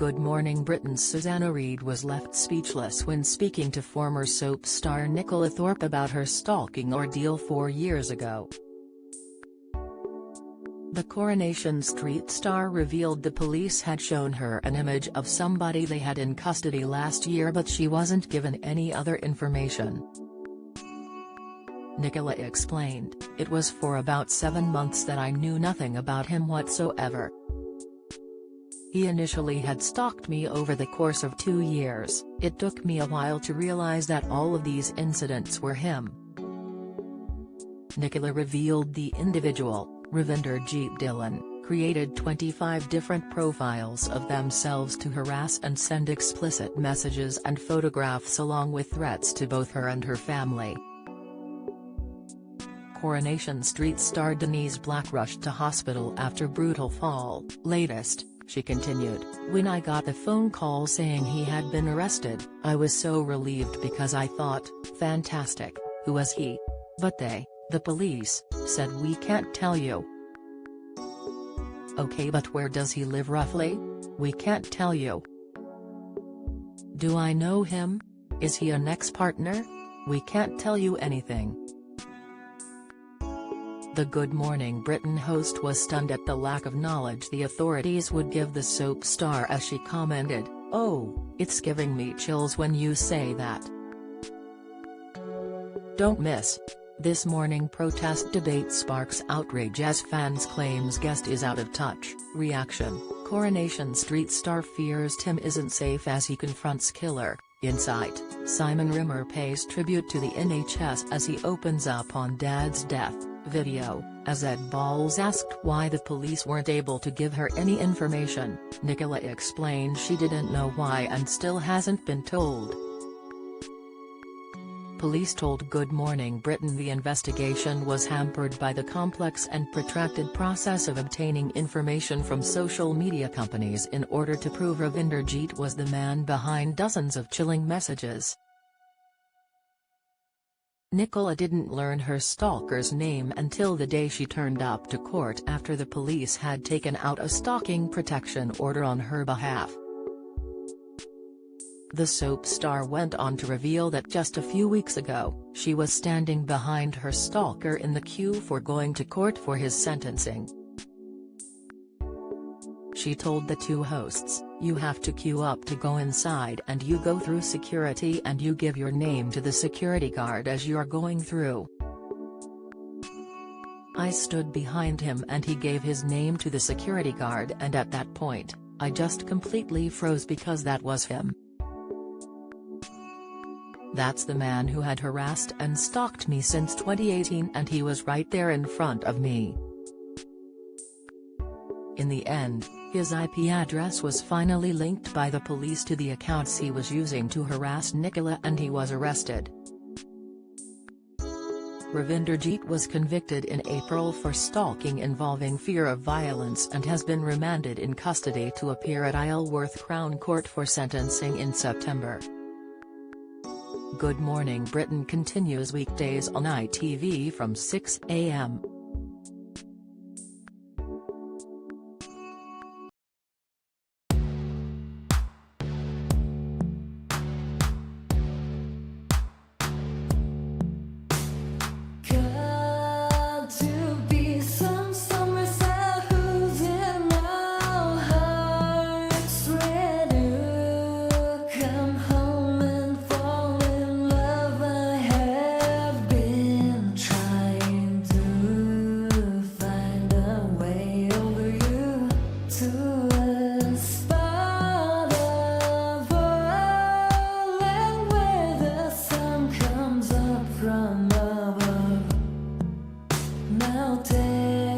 Good Morning Britain's Susanna Reid was left speechless when speaking to former soap star Nicola Thorpe about her stalking ordeal 4 years ago. The Coronation Street star revealed the police had shown her an image of somebody they had in custody last year, but she wasn't given any other information. Nicola explained, "It was for about 7 months that I knew nothing about him whatsoever. He initially had stalked me over the course of 2 years. It took me a while to realize that all of these incidents were him." Nicola revealed the individual, Reid Dillon, created 25 different profiles of themselves to harass and send explicit messages and photographs along with threats to both her and her family. Coronation Street star Denise Black rushed to hospital after brutal fall. Latest, she continued, "When I got the phone call saying he had been arrested, I was so relieved because I thought, fantastic, who was he? But the police, said we can't tell you." "Okay, but where does he live roughly? We can't tell you." "Do I know him? Is he an ex-partner? We can't tell you anything." The Good Morning Britain host was stunned at the lack of knowledge the authorities would give the soap star as she commented, "Oh, it's giving me chills when you say that." Don't miss. This morning protest debate sparks outrage as fans claims guest is out of touch. Reaction: Coronation Street star fears Tim isn't safe as he confronts killer. Insight: Simon Rimmer pays tribute to the NHS as he opens up on dad's death. Video: as Ed Balls asked why the police weren't able to give her any information, Nicola explained she didn't know why and still hasn't been told. Police told Good Morning Britain the investigation was hampered by the complex and protracted process of obtaining information from social media companies in order to prove Reid was the man behind dozens of chilling messages. Nicola didn't learn her stalker's name until the day she turned up to court after the police had taken out a stalking protection order on her behalf. The soap star went on to reveal that just a few weeks ago, she was standing behind her stalker in the queue for going to court for his sentencing. She told the two hosts, "You have to queue up to go inside and you go through security and you give your name to the security guard as you're going through. I stood behind him and he gave his name to the security guard, and at that point, I just completely froze because that was him. That's the man who had harassed and stalked me since 2018, and he was right there in front of me. In the end, his IP address was finally linked by the police to the accounts he was using to harass Nicola and he was arrested." Reid was convicted in April for stalking involving fear of violence and has been remanded in custody to appear at Isleworth Crown Court for sentencing in September. Good Morning Britain continues weekdays on ITV from 6 a.m. Melted.